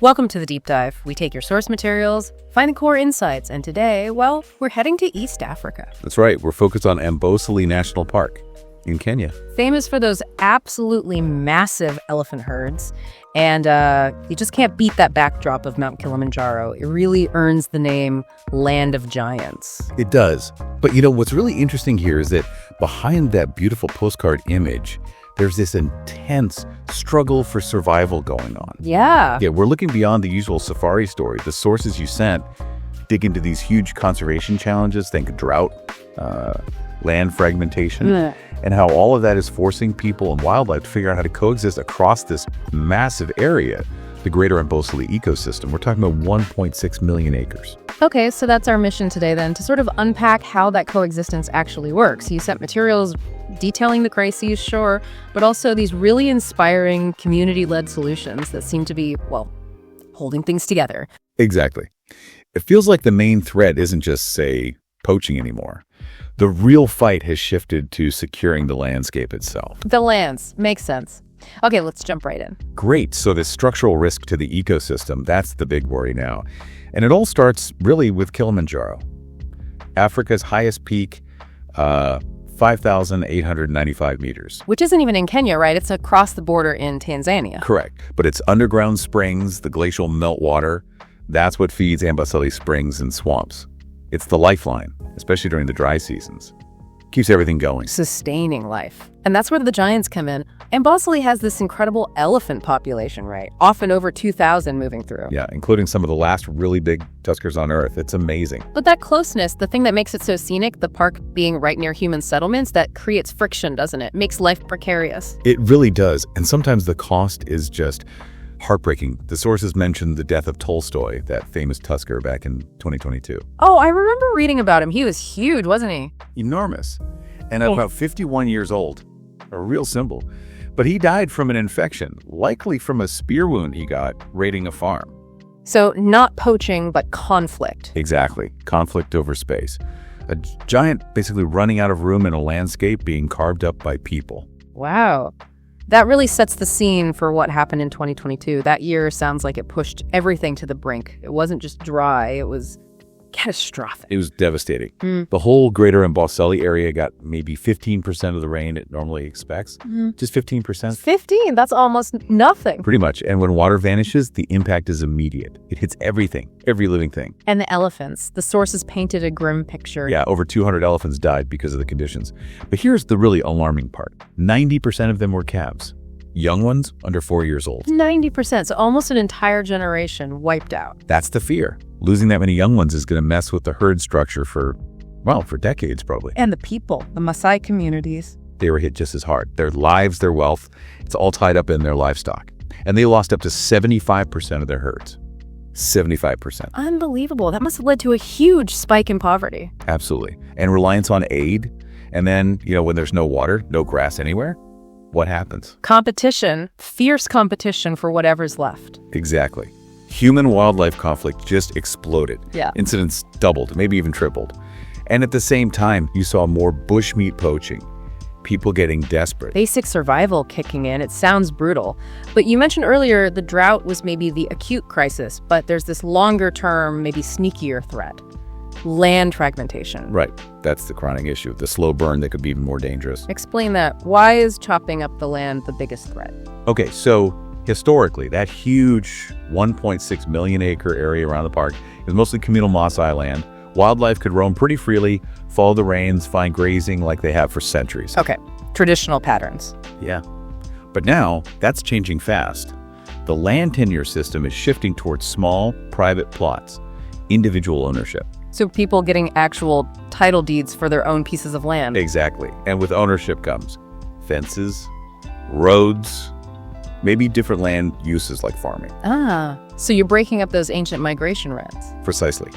Welcome to the Deep Dive. We take your source materials, find the core insights, and today, well, we're heading to East Africa. That's right. We're focused on Amboseli National Park in Kenya. Famous for those absolutely massive elephant herds. And you just can't beat that backdrop of Mount Kilimanjaro. It really earns the name Land of Giants. It does. But what's really interesting here is that behind that beautiful postcard image, there's this intense struggle for survival going on. Yeah. Yeah, we're looking beyond the usual safari story. The sources you sent dig into these huge conservation challenges, think drought, land fragmentation, and how all of that is forcing people and wildlife to figure out how to coexist across this massive area, the greater Amboseli ecosystem. We're talking about 1.6 million acres. Okay, so that's our mission today then, to sort of unpack how that coexistence actually works. You sent materials detailing the crises, sure, but also these really inspiring community-led solutions that seem to be, well, holding things together. Exactly. It feels like the main threat isn't just, say, poaching anymore. The real fight has shifted to securing the landscape itself. The lands. Makes sense. Okay, let's jump right in. Great. So the structural risk to the ecosystem, that's the big worry now. And it all starts really with Kilimanjaro. Africa's highest peak, 5,895 meters. Which isn't even in Kenya, right? It's across the border in Tanzania. Correct. But it's underground springs, the glacial meltwater. That's what feeds Amboseli springs and swamps. It's the lifeline, especially during the dry seasons. Keeps everything going. Sustaining life. And that's where the giants come in. Amboseli has this incredible elephant population, right? Often over 2,000 moving through. Yeah, including some of the last really big tuskers on Earth. It's amazing. But that closeness, the thing that makes it so scenic, the park being right near human settlements, that creates friction, doesn't it? Makes life precarious. It really does. And sometimes the cost is just heartbreaking. The sources mentioned the death of Tolstoy, that famous tusker, back in 2022. Oh, I remember reading about him. He was huge, wasn't he? Enormous. And about 51 years old. A real symbol. But he died from an infection, likely from a spear wound he got raiding a farm. So not poaching, but conflict. Exactly. Conflict over space. A giant basically running out of room in a landscape being carved up by people. Wow. That really sets the scene for what happened in 2022. That year sounds like it pushed everything to the brink. It wasn't just dry, it was catastrophic. It was devastating. The whole greater Amboseli area got maybe 15% of the rain it normally expects. Just 15%. 15? That's almost nothing. Pretty much. And when water vanishes, the impact is immediate. It hits everything, every living thing. And the elephants. The sources painted a grim picture. Yeah, over 200 elephants died because of the conditions. But here's the really alarming part. 90% of them were calves. Young ones under 4 years old. 90%. So almost an entire generation wiped out. That's the fear. Losing that many young ones is going to mess with the herd structure for decades probably. And the people, the Maasai communities. They were hit just as hard. Their lives, their wealth, it's all tied up in their livestock. And they lost up to 75% of their herds. 75%. Unbelievable. That must have led to a huge spike in poverty. Absolutely. And reliance on aid. And then, when there's no water, no grass anywhere, what happens? Competition, fierce competition for whatever's left. Exactly. Human-wildlife conflict just exploded. Yeah. Incidents doubled, maybe even tripled. And at the same time, you saw more bushmeat poaching, people getting desperate. Basic survival kicking in. It sounds brutal. But you mentioned earlier the drought was maybe the acute crisis, but there's this longer-term, maybe sneakier threat. Land fragmentation. Right. That's the chronic issue. The slow burn that could be even more dangerous. Explain that. Why is chopping up the land the biggest threat? Okay, so historically, that huge 1.6 million acre area around the park is mostly communal Maasai land. Wildlife could roam pretty freely, follow the rains, find grazing like they have for centuries. Okay, traditional patterns. Yeah. But now, that's changing fast. The land tenure system is shifting towards small, private plots, individual ownership. So people getting actual title deeds for their own pieces of land. Exactly. And with ownership comes fences, roads, maybe different land uses like farming. Ah, so you're breaking up those ancient migration routes. Precisely.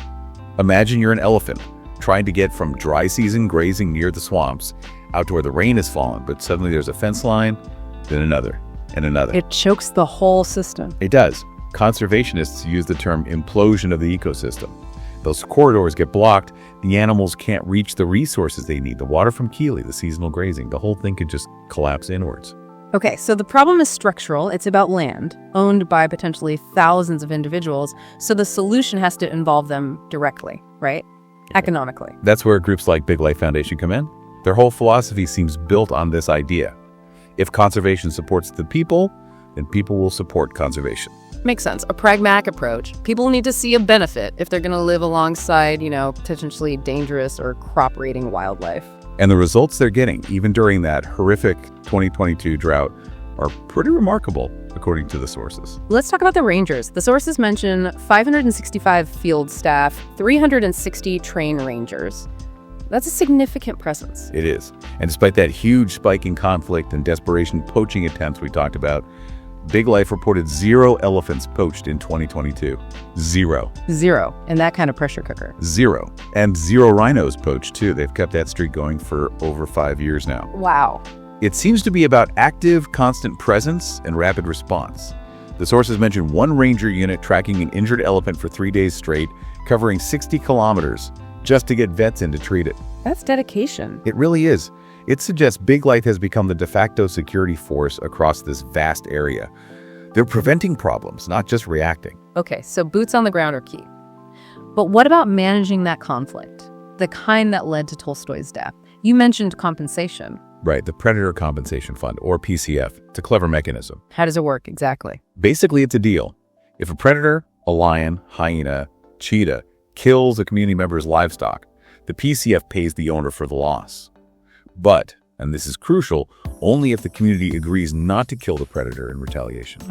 Imagine you're an elephant trying to get from dry season grazing near the swamps out to where the rain has fallen, but suddenly there's a fence line, then another, and another. It chokes the whole system. It does. Conservationists use the term implosion of the ecosystem. Those corridors get blocked, the animals can't reach the resources they need, the water from Kili, the seasonal grazing. The whole thing could just collapse inwards. Okay, so the problem is structural. It's about land owned by potentially thousands of individuals. So the solution has to involve them directly, right? Economically. That's where groups like Big Life Foundation come in. Their whole philosophy seems built on this idea. If conservation supports the people, then people will support conservation. Makes sense. A pragmatic approach. People need to see a benefit if they're going to live alongside, potentially dangerous or crop-raiding wildlife. And the results they're getting, even during that horrific 2022 drought, are pretty remarkable, according to the sources. Let's talk about the rangers. The sources mention 565 field staff, 360 trained rangers. That's a significant presence. It is. And despite that huge spike in conflict and desperation poaching attempts we talked about, Big Life reported 0 elephants poached in 2022. 0. 0. And that kind of pressure cooker. 0. And 0 rhinos poached, too. They've kept that streak going for over 5 years now. Wow. It seems to be about active, constant presence and rapid response. The sources mention one ranger unit tracking an injured elephant for 3 days straight, covering 60 kilometers, just to get vets in to treat it. That's dedication. It really is. It suggests Big Life has become the de facto security force across this vast area. They're preventing problems, not just reacting. Okay, so boots on the ground are key. But what about managing that conflict? The kind that led to Tolstoy's death. You mentioned compensation. Right, the Predator Compensation Fund, or PCF. It's a clever mechanism. How does it work exactly? Basically, it's a deal. If a predator, a lion, hyena, cheetah, kills a community member's livestock, the PCF pays the owner for the loss. But, and this is crucial, only if the community agrees not to kill the predator in retaliation.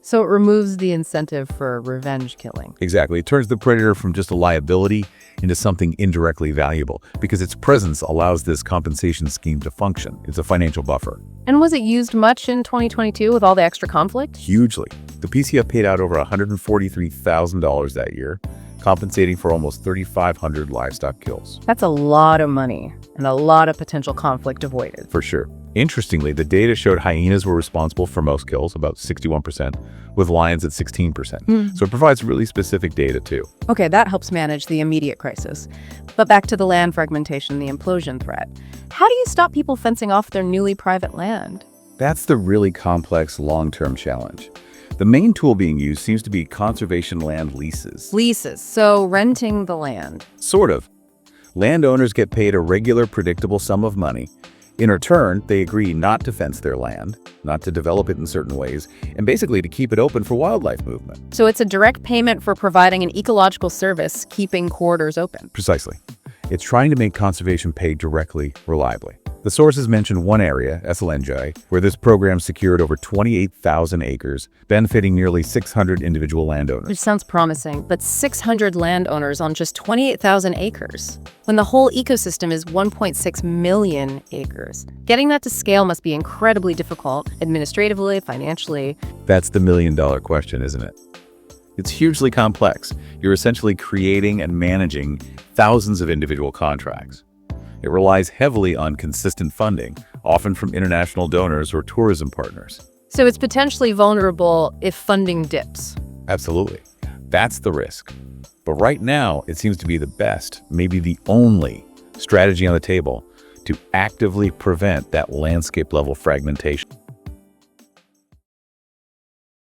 So it removes the incentive for revenge killing. Exactly. It turns the predator from just a liability into something indirectly valuable, because its presence allows this compensation scheme to function. It's a financial buffer. And was it used much in 2022 with all the extra conflict? Hugely. The PCF paid out over $143,000 that year, compensating for almost 3,500 livestock kills. That's a lot of money and a lot of potential conflict avoided. For sure. Interestingly, the data showed hyenas were responsible for most kills, about 61%, with lions at 16%. So it provides really specific data too. Okay, that helps manage the immediate crisis. But back to the land fragmentation, the implosion threat. How do you stop people fencing off their newly private land? That's the really complex long-term challenge. The main tool being used seems to be conservation land leases. Leases, so renting the land. Sort of. Landowners get paid a regular, predictable sum of money. In return, they agree not to fence their land, not to develop it in certain ways, and basically to keep it open for wildlife movement. So it's a direct payment for providing an ecological service, keeping corridors open. Precisely. It's trying to make conservation pay directly, reliably. The sources mention one area, Eselenjai, where this program secured over 28,000 acres, benefiting nearly 600 individual landowners. Which sounds promising, but 600 landowners on just 28,000 acres, when the whole ecosystem is 1.6 million acres. Getting that to scale must be incredibly difficult, administratively, financially. That's the million-dollar question, isn't it? It's hugely complex. You're essentially creating and managing thousands of individual contracts. It relies heavily on consistent funding, often from international donors or tourism partners. So it's potentially vulnerable if funding dips. Absolutely. That's the risk. But right now, it seems to be the best, maybe the only, strategy on the table to actively prevent that landscape-level fragmentation.